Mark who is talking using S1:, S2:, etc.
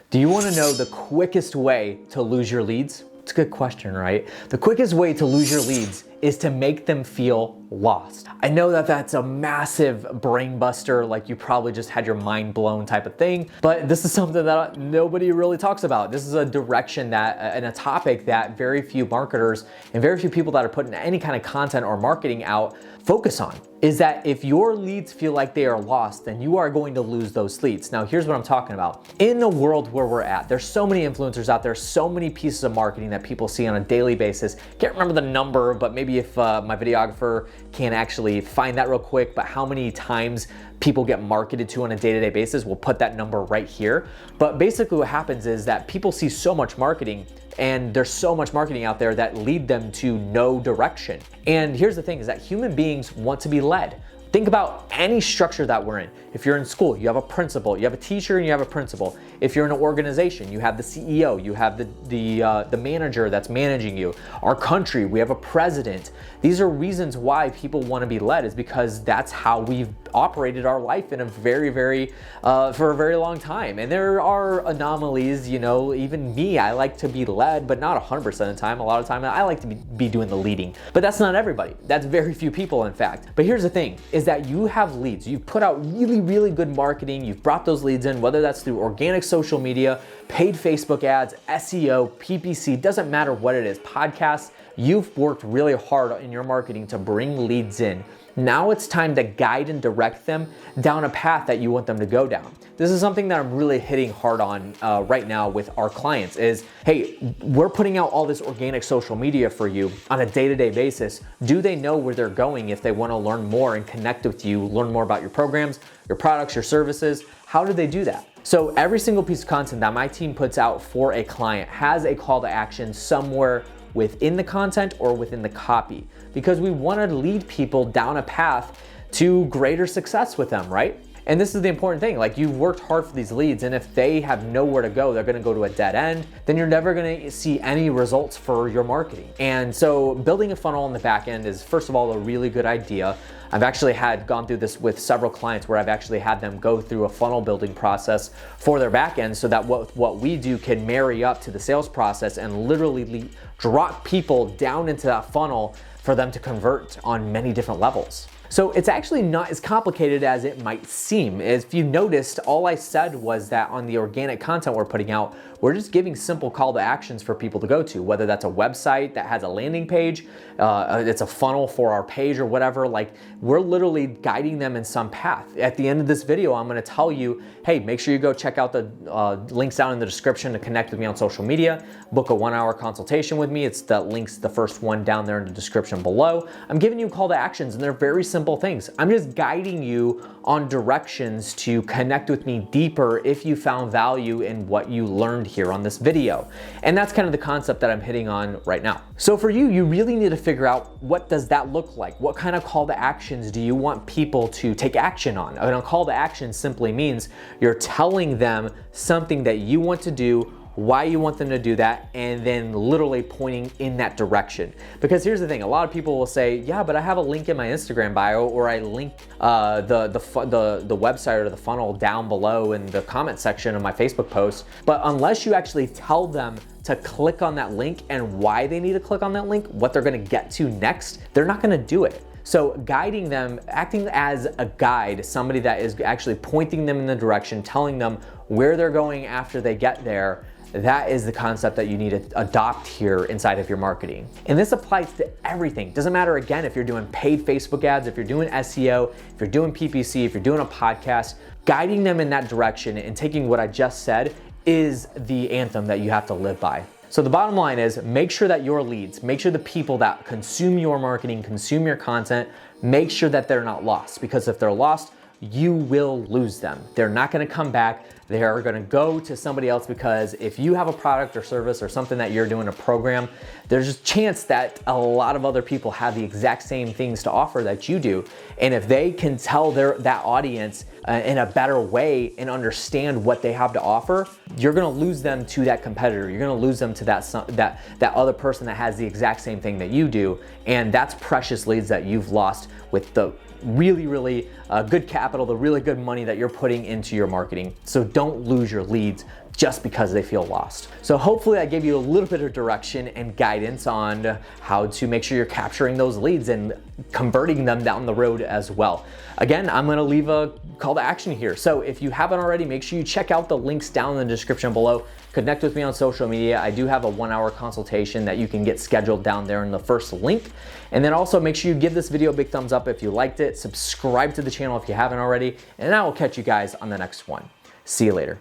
S1: Do you want to know the quickest way to lose your leads? It's a good question, right? The quickest way to lose your leads is to make them feel lost. I know that that's a massive brain buster, like you probably just had your mind blown type of thing, but this is something that nobody really talks about. This is a direction that, and a topic that very few marketers and very few people that are putting any kind of content or marketing out focus on. Is that if your leads feel like they are lost, then you are going to lose those leads. Now, here's what I'm talking about. In the world where we're at, there's so many influencers out there, so many pieces of marketing that people see on a daily basis. Can't remember the number, but maybe if my videographer can actually find that real quick, but how many times people get marketed to on a day-to-day basis, we'll put that number right here. But basically what happens is that people see so much marketing, and there's so much marketing out there that lead them to no direction. And here's the thing is that human beings want to be led. Think about any structure that we're in. If you're in school, you have a principal, you have a teacher, and you have a principal. If you're in an organization, you have the CEO, you have the manager that's managing you. Our country, we have a president. These are reasons why people want to be led, is because that's how we've operated our life in a for a very long time. And there are anomalies, you know, even me, I like to be led, but not 100% of the time. A lot of the time I like to be doing the leading, but that's not everybody. That's very few people, in fact. But here's the thing, is that you have leads. You've put out really good marketing. You've brought those leads in, whether that's through organic social media, paid Facebook ads, SEO, PPC, doesn't matter what it is, podcasts. You've worked really hard in your marketing to bring leads in. Now it's time to guide and direct them down a path that you want them to go down. This is something that I'm really hitting hard on right now with our clients is, hey, we're putting out all this organic social media for you on a day-to-day basis. Do they know where they're going if they want to learn more and connect with you, learn more about your programs, your products, your services? How do they do that? So every single piece of content that my team puts out for a client has a call to action somewhere within the content or within the copy, because we want to lead people down a path to greater success with them, right? And this is the important thing, like you've worked hard for these leads, and if they have nowhere to go, they're gonna go to a dead end, then you're never gonna see any results for your marketing. And so building a funnel on the back end is, first of all, a really good idea. I've actually gone through this with several clients where I've actually had them go through a funnel building process for their back end, so that what we do can marry up to the sales process and literally drop people down into that funnel for them to convert on many different levels. So it's actually not as complicated as it might seem. If you noticed, all I said was that on the organic content we're putting out, we're just giving simple call to actions for people to go to, whether that's a website that has a landing page, it's a funnel for our page or whatever. Like, we're literally guiding them in some path. At the end of this video, I'm gonna tell you, hey, make sure you go check out the links down in the description to connect with me on social media, book a 1-hour consultation with me. It's the links, the first one down there in the description below. I'm giving you call to actions, and they're very simple things. I'm just guiding you on directions to connect with me deeper if you found value in what you learned here on this video. And that's kind of the concept that I'm hitting on right now. So for you, you really need to figure out, what does that look like? What kind of call to actions do you want people to take action on? And a call to action simply means you're telling them something that you want to do, why you want them to do that, and then literally pointing in that direction. Because here's the thing, a lot of people will say, yeah, but I have a link in my Instagram bio, or I link the website or the funnel down below in the comment section of my Facebook post. But unless you actually tell them to click on that link and why they need to click on that link, what they're gonna get to next, they're not gonna do it. So guiding them, acting as a guide, somebody that is actually pointing them in the direction, telling them where they're going after they get there, that is the concept that you need to adopt here inside of your marketing. And this applies to everything. Doesn't matter, again, if you're doing paid Facebook ads, if you're doing SEO, if you're doing PPC, if you're doing a podcast, guiding them in that direction and taking what I just said is the anthem that you have to live by. So the bottom line is, make sure that your leads, make sure the people that consume your marketing, consume your content, make sure that they're not lost. Because if they're lost, you will lose them. They're not gonna come back. They are gonna go to somebody else, because if you have a product or service or something that you're doing a program, there's a chance that a lot of other people have the exact same things to offer that you do. And if they can tell that audience in a better way and understand what they have to offer, you're gonna lose them to that competitor. You're gonna lose them to that other person that has the exact same thing that you do. And that's precious leads that you've lost with the really good capital, the really good money that you're putting into your marketing. So don't lose your leads. just because they feel lost. So hopefully I gave you a little bit of direction and guidance on how to make sure you're capturing those leads and converting them down the road as well. Again, I'm gonna leave a call to action here. So if you haven't already, make sure you check out the links down in the description below. Connect with me on social media. I do have a 1-hour consultation that you can get scheduled down there in the first link. And then also make sure you give this video a big thumbs up if you liked it, subscribe to the channel if you haven't already, and I will catch you guys on the next one. See you later.